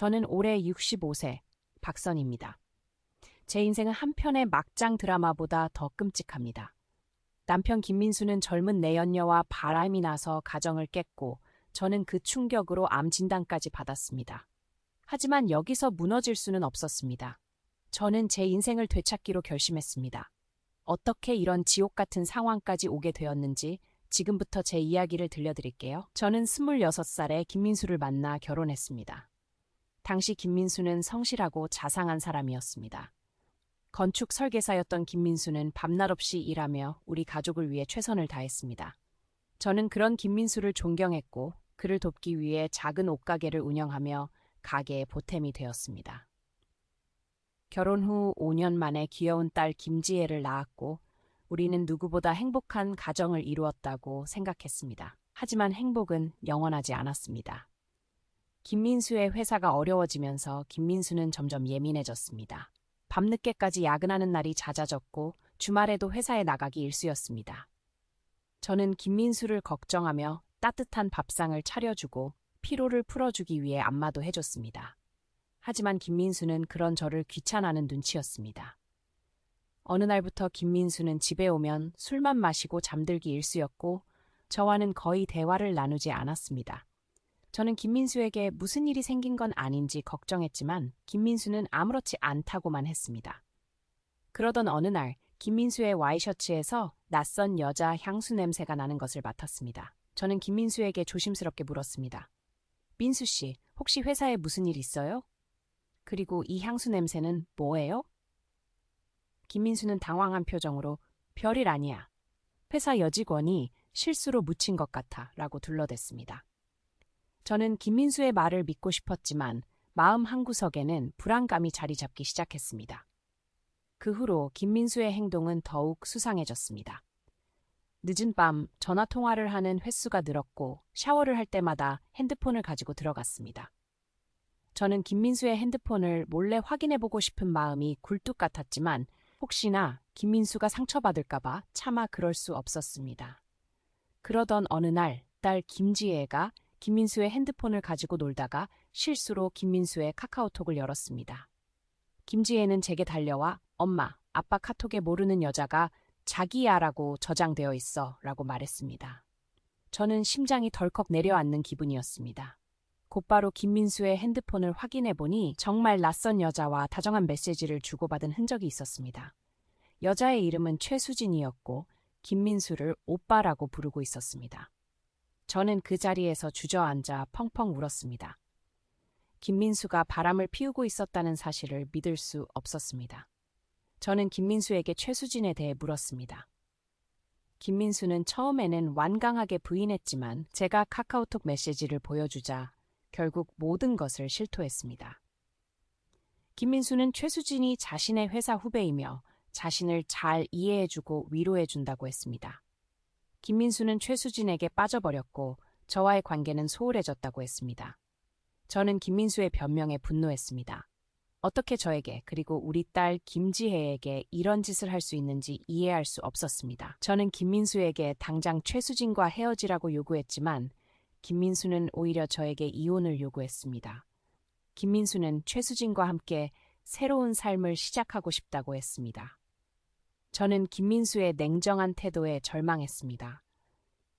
저는 올해 65세 박선입니다. 제 인생은 한 편의 막장 드라마보다 더 끔찍합니다. 남편 김민수는 젊은 내연녀와 바람이 나서 가정을 깼고 저는 그 충격으로 암 진단까지 받았습니다. 하지만 여기서 무너질 수는 없었습니다. 저는 제 인생을 되찾기로 결심했습니다. 어떻게 이런 지옥 같은 상황까지 오게 되었는지 지금부터 제 이야기를 들려드릴게요. 저는 26살에 김민수를 만나 결혼했습니다. 당시 김민수는 성실하고 자상한 사람이었습니다. 건축 설계사였던 김민수는 밤낮 없이 일하며 우리 가족을 위해 최선을 다했습니다. 저는 그런 김민수를 존경했고 그를 돕기 위해 작은 옷가게를 운영하며 가게의 보탬이 되었습니다. 결혼 후 5년 만에 귀여운 딸 김지혜를 낳았고 우리는 누구보다 행복한 가정을 이루었다고 생각했습니다. 하지만 행복은 영원하지 않았습니다. 김민수의 회사가 어려워지면서 김민수는 점점 예민해졌습니다. 밤늦게까지 야근하는 날이 잦아졌고 주말에도 회사에 나가기 일쑤였습니다. 저는 김민수를 걱정하며 따뜻한 밥상을 차려주고 피로를 풀어주기 위해 안마도 해줬습니다. 하지만 김민수는 그런 저를 귀찮아하는 눈치였습니다. 어느 날부터 김민수는 집에 오면 술만 마시고 잠들기 일쑤였고 저와는 거의 대화를 나누지 않았습니다. 저는 김민수에게 무슨 일이 생긴 건 아닌지 걱정했지만 김민수는 아무렇지 않다고만 했습니다. 그러던 어느 날 김민수의 와이셔츠에서 낯선 여자 향수 냄새가 나는 것을 맡았습니다. 저는 김민수에게 조심스럽게 물었습니다. 민수 씨, 혹시 회사에 무슨 일 있어요? 그리고 이 향수 냄새는 뭐예요? 김민수는 당황한 표정으로 별일 아니야. 회사 여직원이 실수로 묻힌 것 같아 라고 둘러댔습니다. 저는 김민수의 말을 믿고 싶었지만 마음 한구석에는 불안감이 자리 잡기 시작했습니다. 그 후로 김민수의 행동은 더욱 수상해졌습니다. 늦은 밤 전화 통화를 하는 횟수가 늘었고 샤워를 할 때마다 핸드폰을 가지고 들어갔습니다. 저는 김민수의 핸드폰을 몰래 확인해보고 싶은 마음이 굴뚝 같았지만 혹시나 김민수가 상처받을까봐 차마 그럴 수 없었습니다. 그러던 어느 날 딸 김지혜가 김민수의 핸드폰을 가지고 놀다가 실수로 김민수의 카카오톡을 열었습니다. 김지혜는 제게 달려와 엄마, 아빠 카톡에 모르는 여자가 자기야라고 저장되어 있어 라고 말했습니다. 저는 심장이 덜컥 내려앉는 기분이었습니다. 곧바로 김민수의 핸드폰을 확인해보니 정말 낯선 여자와 다정한 메시지를 주고받은 흔적이 있었습니다. 여자의 이름은 최수진이었고 김민수를 오빠라고 부르고 있었습니다. 저는 그 자리에서 주저앉아 펑펑 울었습니다. 김민수가 바람을 피우고 있었다는 사실을 믿을 수 없었습니다. 저는 김민수에게 최수진에 대해 물었습니다. 김민수는 처음에는 완강하게 부인했지만 제가 카카오톡 메시지를 보여주자 결국 모든 것을 실토했습니다. 김민수는 최수진이 자신의 회사 후배이며 자신을 잘 이해해주고 위로해준다고 했습니다. 김민수는 최수진에게 빠져버렸고 저와의 관계는 소홀해졌다고 했습니다. 저는 김민수의 변명에 분노했습니다. 어떻게 저에게 그리고 우리 딸 김지혜에게 이런 짓을 할 수 있는지 이해할 수 없었습니다. 저는 김민수에게 당장 최수진과 헤어지라고 요구했지만 김민수는 오히려 저에게 이혼을 요구했습니다. 김민수는 최수진과 함께 새로운 삶을 시작하고 싶다고 했습니다. 저는 김민수의 냉정한 태도에 절망했습니다.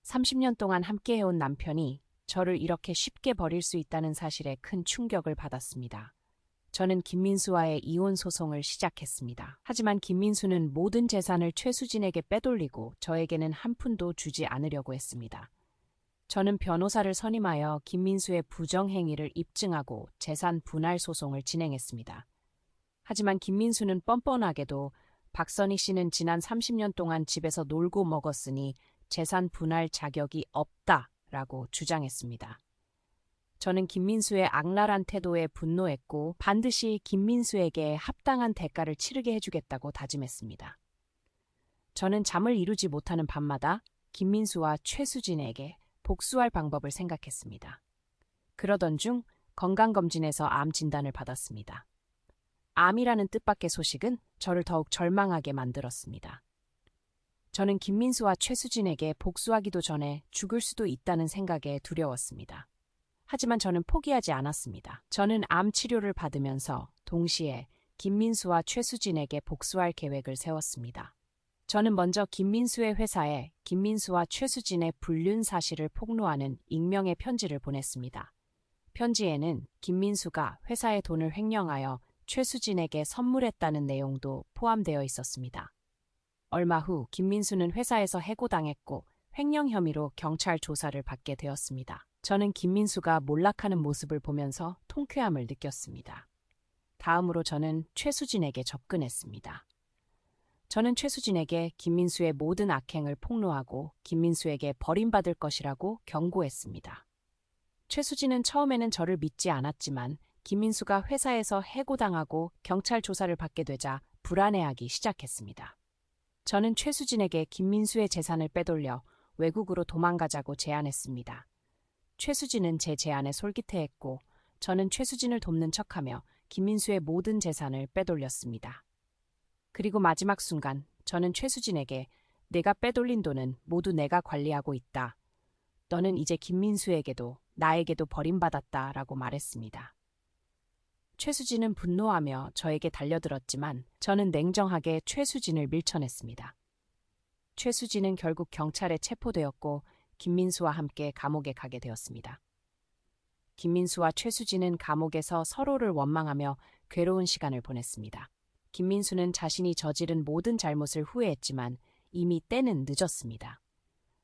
30년 동안 함께해온 남편이 저를 이렇게 쉽게 버릴 수 있다는 사실에 큰 충격을 받았습니다. 저는 김민수와의 이혼 소송을 시작했습니다. 하지만 김민수는 모든 재산을 최수진에게 빼돌리고 저에게는 한 푼도 주지 않으려고 했습니다. 저는 변호사를 선임하여 김민수의 부정행위를 입증하고 재산 분할 소송을 진행했습니다. 하지만 김민수는 뻔뻔하게도 박선희 씨는 지난 30년 동안 집에서 놀고 먹었으니 재산 분할 자격이 없다라고 주장했습니다. 저는 김민수의 악랄한 태도에 분노했고 반드시 김민수에게 합당한 대가를 치르게 해주겠다고 다짐했습니다. 저는 잠을 이루지 못하는 밤마다 김민수와 최수진에게 복수할 방법을 생각했습니다. 그러던 중 건강검진에서 암 진단을 받았습니다. 암이라는 뜻밖의 소식은 저를 더욱 절망하게 만들었습니다. 저는 김민수와 최수진에게 복수하기도 전에 죽을 수도 있다는 생각에 두려웠습니다. 하지만 저는 포기하지 않았습니다. 저는 암 치료를 받으면서 동시에 김민수와 최수진에게 복수할 계획을 세웠습니다. 저는 먼저 김민수의 회사에 김민수와 최수진의 불륜 사실을 폭로하는 익명의 편지를 보냈습니다. 편지에는 김민수가 회사의 돈을 횡령하여 최수진에게 선물했다는 내용도 포함되어 있었습니다. 얼마 후 김민수는 회사에서 해고당했고 횡령 혐의로 경찰 조사를 받게 되었습니다. 저는 김민수가 몰락하는 모습을 보면서 통쾌함을 느꼈습니다. 다음으로 저는 최수진에게 접근했습니다. 저는 최수진에게 김민수의 모든 악행을 폭로하고 김민수에게 버림받을 것이라고 경고했습니다. 최수진은 처음에는 저를 믿지 않았지만 김민수가 회사에서 해고당하고 경찰 조사를 받게 되자 불안해하기 시작했습니다. 저는 최수진에게 김민수의 재산을 빼돌려 외국으로 도망가자고 제안했습니다. 최수진은 제 제안에 솔깃해했고 저는 최수진을 돕는 척하며 김민수의 모든 재산을 빼돌렸습니다. 그리고 마지막 순간 저는 최수진에게 내가 빼돌린 돈은 모두 내가 관리하고 있다. 너는 이제 김민수에게도 나에게도 버림받았다라고 말했습니다. 최수진은 분노하며 저에게 달려들었지만 저는 냉정하게 최수진을 밀쳐냈습니다. 최수진은 결국 경찰에 체포되었고 김민수와 함께 감옥에 가게 되었습니다. 김민수와 최수진은 감옥에서 서로를 원망하며 괴로운 시간을 보냈습니다. 김민수는 자신이 저지른 모든 잘못을 후회했지만 이미 때는 늦었습니다.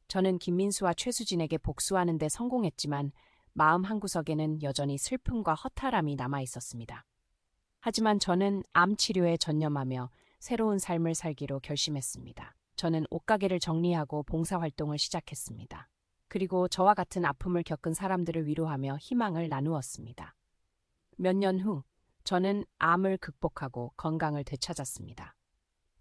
저는 김민수와 최수진에게 복수하는 데 성공했지만 마음 한구석에는 여전히 슬픔과 허탈함이 남아 있었습니다. 하지만 저는 암 치료에 전념하며 새로운 삶을 살기로 결심했습니다. 저는 옷가게를 정리하고 봉사활동을 시작했습니다. 그리고 저와 같은 아픔을 겪은 사람들을 위로하며 희망을 나누었습니다. 몇 년 후 저는 암을 극복하고 건강을 되찾았습니다.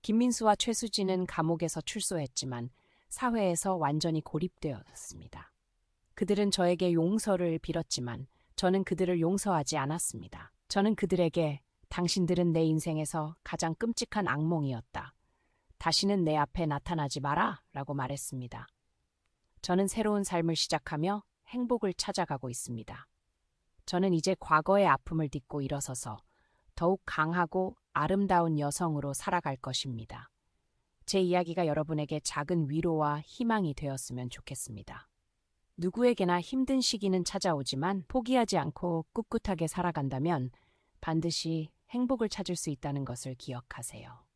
김민수와 최수진은 감옥에서 출소했지만 사회에서 완전히 고립되었습니다. 그들은 저에게 용서를 빌었지만 저는 그들을 용서하지 않았습니다. 저는 그들에게 당신들은 내 인생에서 가장 끔찍한 악몽이었다. 다시는 내 앞에 나타나지 마라 라고 말했습니다. 저는 새로운 삶을 시작하며 행복을 찾아가고 있습니다. 저는 이제 과거의 아픔을 딛고 일어서서 더욱 강하고 아름다운 여성으로 살아갈 것입니다. 제 이야기가 여러분에게 작은 위로와 희망이 되었으면 좋겠습니다. 누구에게나 힘든 시기는 찾아오지만 포기하지 않고 꿋꿋하게 살아간다면 반드시 행복을 찾을 수 있다는 것을 기억하세요.